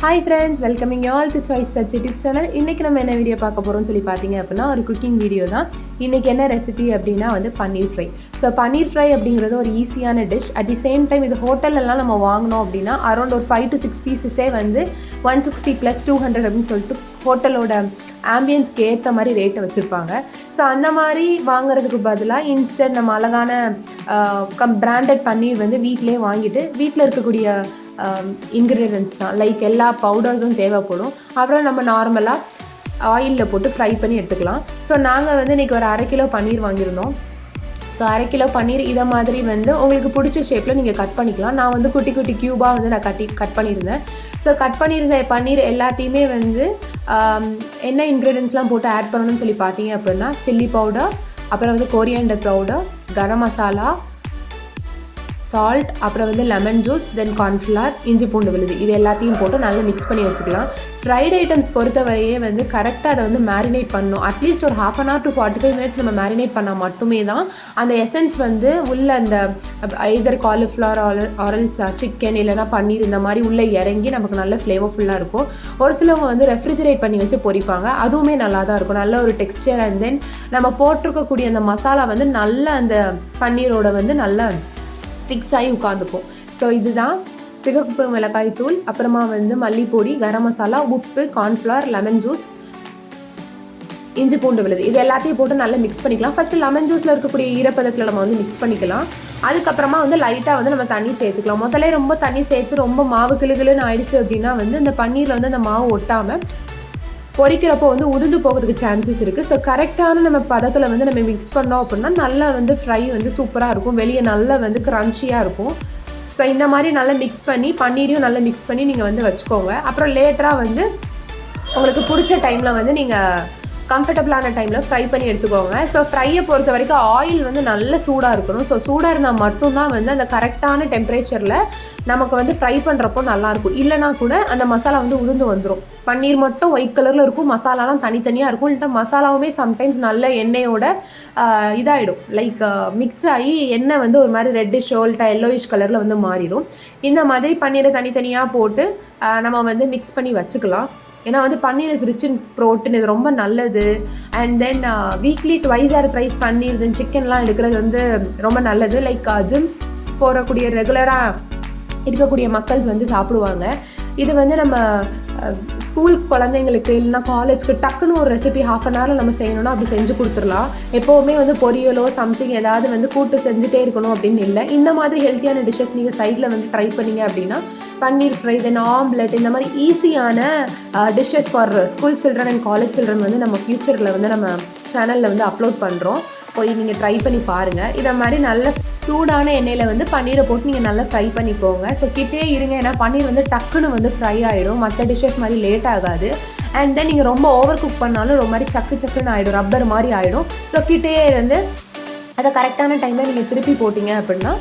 Hi friends, welcoming you all to choice such YouTube channel. இன்றைக்கி நம்ம என்ன video பார்க்க போகிறோம்னு சொல்லி பார்த்தீங்க அப்படின்னா ஒரு குக்கிங் வீடியோ தான். இன்றைக்கி என்ன ரெசிபி அப்படின்னா வந்து பன்னீர் ஃப்ரை. ஸோ பன்னீர் ஃப்ரை அப்படிங்கிறது ஒரு ஈஸியான dish. At the same time இது ஹோட்டல்லலாம் நம்ம வாங்கினோம் அப்படின்னா அரௌண்ட் ஒரு 5 to 6 பீசஸே வந்து 160 + 200 அப்படின்னு சொல்லிட்டு ஹோட்டலோட ஆம்பியன்ஸ்க்கு ஏற்ற மாதிரி ரேட்டை வச்சுருப்பாங்க. ஸோ அந்த மாதிரி வாங்குறதுக்கு பதிலாக இன்ஸ்டன்ட் நம்ம அழகான பிராண்டட் பன்னீர் வந்து வீட்டிலே வாங்கிட்டு வீட்டில் இருக்கக்கூடிய இன்க்ரீடியன்ட்ஸ் தான், லைக் எல்லா பவுடர்ஸும் தேவைப்படும். அப்புறம் நம்ம நார்மலாக ஆயிலில் போட்டு ஃப்ரை பண்ணி எடுத்துக்கலாம். ஸோ நாங்கள் வந்து இன்றைக்கி ஒரு 1/2 கிலோ பன்னீர் வாங்கியிருந்தோம். ஸோ 1/2 கிலோ பன்னீர் இதை மாதிரி வந்து உங்களுக்கு பிடிச்ச ஷேப்பில் நீங்கள் கட் பண்ணிக்கலாம். நான் வந்து குட்டி குட்டி க்யூபாக வந்து நான் கட் பண்ணியிருந்தேன். ஸோ கட் பண்ணியிருந்த பன்னீர் எல்லாத்தையுமே வந்து என்ன இன்க்ரீடியன்ஸ்லாம் போட்டு ஆட் பண்ணணும்னு சொல்லி பார்த்தீங்க அப்படின்னா சில்லி பவுடர், அப்புறம் வந்து coriander powder, garam masala, salt, அப்புறம் வந்து லெமன் ஜூஸ், தென் கார்ன்ஃப்ளவர், இஞ்சி பூண்டு விழுது, இது எல்லாத்தையும் போட்டு நல்லா மிக்ஸ் பண்ணி வச்சுக்கலாம். ஃப்ரைட் ஐட்டம்ஸ் பொறுத்தவரையே வந்து கரெக்டாக அதை வந்து மேரினேட் பண்ணணும். அட்லீஸ்ட் ஒரு 1/2 hour to 45 minutes நம்ம மேரினேட் பண்ணால் மட்டுமே தான் அந்த எசன்ஸ் வந்து உள்ள அந்த ஐதர் காலிஃப்ளவர் ஆரல்ஸ் சிக்கன் இல்லைனா பன்னீர் இந்த மாதிரி உள்ளே இறங்கி நமக்கு நல்ல ஃப்ளேவர்ஃபுல்லாக இருக்கும். ஒரு சிலவங்க வந்து ரெஃப்ரிஜரேட் பண்ணி வச்சு பொரிப்பாங்க, அதுவுமே நல்லா தான் இருக்கும், நல்ல ஒரு டெக்ஸ்சர். அண்ட் தென் நம்ம போட்டிருக்கக்கூடிய அந்த மசாலா வந்து நல்ல அந்த பன்னீரோட வந்து நல்லா ஃபிக்ஸ் ஆகி உட்காந்துக்கும். ஸோ இதுதான் சிகப்பு மிளகாய் தூள், அப்புறமா வந்து மல்லிப்பொடி, கரம் மசாலா, உப்பு, கார்ன்ஃப்ளவர், லெமன் ஜூஸ், இஞ்சி பூண்டு விழுது, இது எல்லாத்தையும் போட்டு நல்லா மிக்ஸ் பண்ணிக்கலாம். ஃபஸ்ட்டு லெமன் ஜூஸில் இருக்கக்கூடிய ஈரப்பதத்தில் நம்ம வந்து மிக்ஸ் பண்ணிக்கலாம். அதுக்கப்புறமா வந்து லைட்டாக வந்து நம்ம தண்ணி சேர்த்துக்கலாம். முதல்ல ரொம்ப தண்ணி சேர்த்து ரொம்ப மாவு கிளுகிளுன்னு ஆயிடுச்சு அப்படின்னா வந்து இந்த பன்னீரில் வந்து அந்த மாவு ஒட்டாமல் பொரிக்கிறப்போ வந்து உதிர்ந்து போகிறதுக்கு சான்சஸ் இருக்குது. ஸோ கரெக்டான நம்ம பதத்தில் வந்து நம்ம மிக்ஸ் பண்ணோம் அப்படின்னா நல்லா வந்து ஃப்ரை வந்து சூப்பராக இருக்கும், வெளியே நல்லா வந்து க்ரன்ச்சியாக இருக்கும். ஸோ இந்த மாதிரி நல்லா மிக்ஸ் பண்ணி பன்னீரையும் நல்லா மிக்ஸ் பண்ணி நீங்கள் வந்து வச்சுக்கோங்க. அப்புறம் லேட்டராக வந்து உங்களுக்கு பிடிச்ச டைமில் வந்து நீங்கள் கம்ஃபர்டபுளான டைமில் ஃப்ரை பண்ணி எடுத்துக்கோங்க. ஸோ ஃப்ரையை பொறுத்த வரைக்கும் ஆயில் வந்து நல்ல சூடாக இருக்கணும். ஸோ சூடாக இருந்தால் மட்டும்தான் வந்து அந்த கரெக்டான டெம்பரேச்சரில் நமக்கு வந்து ஃப்ரை பண்ணுறப்போ நல்லாயிருக்கும். இல்லைனா கூட அந்த மசாலா வந்து உதிர்ந்து வந்துடும். பன்னீர் மட்டும் ஒயிட் கலரில் இருக்கும், மசாலாலாம் தனித்தனியாக இருக்கும். இல்லைனா மசாலாவுமே சம்டைம்ஸ் நல்ல எண்ணெயோட இதாகிடும், லைக் மிக்ஸ் ஆகி எண்ணெய் வந்து ஒரு மாதிரி ரெட்டிஷோ இல்லை எல்லோயிஷ் கலரில் வந்து மாறிடும். இந்த மாதிரி பன்னீரை தனித்தனியாக போட்டு நம்ம வந்து மிக்ஸ் பண்ணி வச்சுக்கலாம். ஏன்னா வந்து பன்னீர் இஸ் ரிச் இன் ப்ரோட்டீன், இது ரொம்ப நல்லது. அண்ட் தென் வீக்லி 2 or 3 பன்னீர் தென் சிக்கன்லாம் எடுக்கிறது வந்து ரொம்ப நல்லது. லைக் ஜிம் போகக்கூடிய ரெகுலராக இருக்கக்கூடிய மக்கள்ஸ் வந்து சாப்பிடுவாங்க. இது வந்து நம்ம ஸ்கூல் குழந்தைங்களுக்கு இல்லைனா காலேஜ்க்கு டக்குன்னு ஒரு ரெசிபி 1/2 hour நம்ம செய்யணும்னா அப்படி செஞ்சு கொடுத்துடலாம். எப்போவுமே வந்து பொரியலோ சம்திங் ஏதாவது வந்து கூட்டு செஞ்சுட்டே இருக்கணும் அப்படின்னு இல்லை. இந்த மாதிரி ஹெல்த்தியான டிஷ்ஷஸ் நீங்கள் சைடில் வந்து ட்ரை பண்ணிங்க அப்படின்னா பன்னீர் ஃப்ரை, தென் ஆம்லெட், இந்த மாதிரி ஈஸியான dishes for school children and college children வந்து நம்ம ஃப்யூச்சரில் வந்து நம்ம சேனலில் வந்து அப்லோட் பண்ணுறோம். போய் நீங்கள் ட்ரை பண்ணி பாருங்கள். இதை மாதிரி நல்ல சூடான எண்ணெயில் வந்து பன்னீரை போட்டு நீங்கள் நல்லா ஃப்ரை பண்ணிக்கோங்க. ஸோ கிட்டே இருங்க, ஏன்னா பன்னீர் வந்து டக்குன்னு வந்து ஃப்ரை ஆகிடும், மற்ற டிஷ்ஷஸ் மாதிரி லேட் ஆகாது. அண்ட் தென் நீங்கள் ரொம்ப ஓவர் குக் பண்ணாலும் ரொம்ப மாதிரி சக்குன்னு ஆகிடும், ரப்பர் மாதிரி ஆகிடும். ஸோ கிட்டே இருந்து அதை கரெக்டான டைமில் நீங்கள் திருப்பி போட்டிங்க அப்படின்னா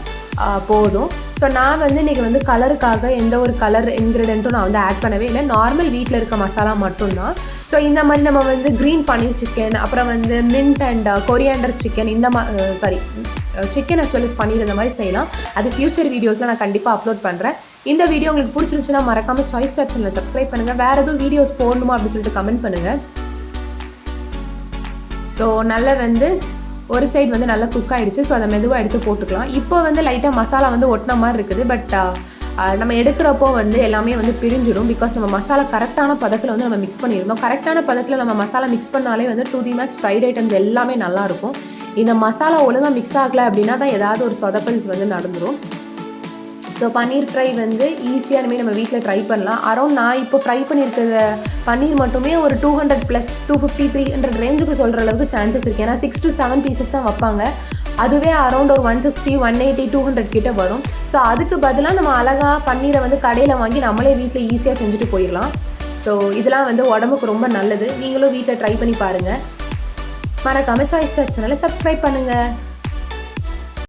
போதும். ஸோ நான் வந்து இன்றைக்கி வந்து கலருக்காக எந்த ஒரு கலர் இன்க்ரீடியண்ட்டும் நான் வந்து ஆட் பண்ணவே இல்லை, நார்மல் வீட்டில் இருக்க மசாலா மட்டும்தான். ஸோ இந்த மாதிரி நம்ம வந்து க்ரீன் பன்னீர் சிக்கன், அப்புறம் வந்து மின்ட் அண்ட் கொரியாண்டர் சிக்கன், இந்த சிக்கன் அஸ் வெல் அஸ் பன்னீர் இந்த மாதிரி செய்யலாம். அது ஃபியூச்சர் வீடியோஸில் நான் கண்டிப்பாக அப்லோட் பண்ணுறேன். இந்த வீடியோ உங்களுக்கு பிடிச்சிருந்துச்சுன்னா மறக்காமல் சாய்ஸ் சேனலை சப்ஸ்கிரைப் பண்ணுங்கள். வேறு எதுவும் வீடியோஸ் போடணுமா அப்படின்னு சொல்லிட்டு கமெண்ட் பண்ணுங்கள். ஸோ நல்லா வந்து ஒரு சைடு வந்து நல்லா குக் ஆகிடுச்சு. ஸோ அதை மெதுவாக எடுத்து போட்டுக்கலாம். இப்போ வந்து லைட்டாக மசாலா வந்து ஒட்டின மாதிரி இருக்குது, பட் நம்ம எடுக்கிறப்போ வந்து எல்லாமே வந்து பிரிஞ்சிடும். பிகாஸ் நம்ம மசாலா கரெக்டான பதத்தில் வந்து நம்ம மிக்ஸ் பண்ணியிருந்தோம். கரெக்டான பதத்தில் நம்ம மசாலா மிக்ஸ் பண்ணாலே வந்து 2 the max ஃப்ரைட் ஐட்டம்ஸ் எல்லாமே நல்லாயிருக்கும். இந்த மசாலா ஒழுங்காக மிக்ஸ் ஆகலை அப்படின்னா தான் ஏதாவது ஒரு சொதப்பல்ஸ் வந்து நடந்துடும். ஸோ பன்னீர் ஃப்ரை வந்து ஈஸியானுமே நம்ம வீட்டில் ட்ரை பண்ணலாம். அரௌண்ட் நான் இப்போ ஃப்ரை பண்ணியிருக்கிற பன்னீர் மட்டுமே ஒரு 200 + 250 300 ரேஞ்சுக்கு சொல்கிற அளவுக்கு சான்சஸ் இருக்குது. ஏன்னா 6 to 7 பீசஸ் தான் வைப்பாங்க. அதுவே அரௌண்ட் ஒரு 160 180 200 கிட்ட வரும். ஸோ அதுக்கு பதிலாக நம்ம அழகாக பன்னீரை வந்து கடையில் வாங்கி நம்மளே வீட்டில் ஈஸியாக செஞ்சுட்டு போயிடலாம். ஸோ இதெல்லாம் வந்து உடம்புக்கு ரொம்ப நல்லது. நீங்களும் வீட்டில் ட்ரை பண்ணி பாருங்கள். மறக்காமல் சாய்ஸ் சேனலை சப்ஸ்கிரைப் பண்ணுங்கள்.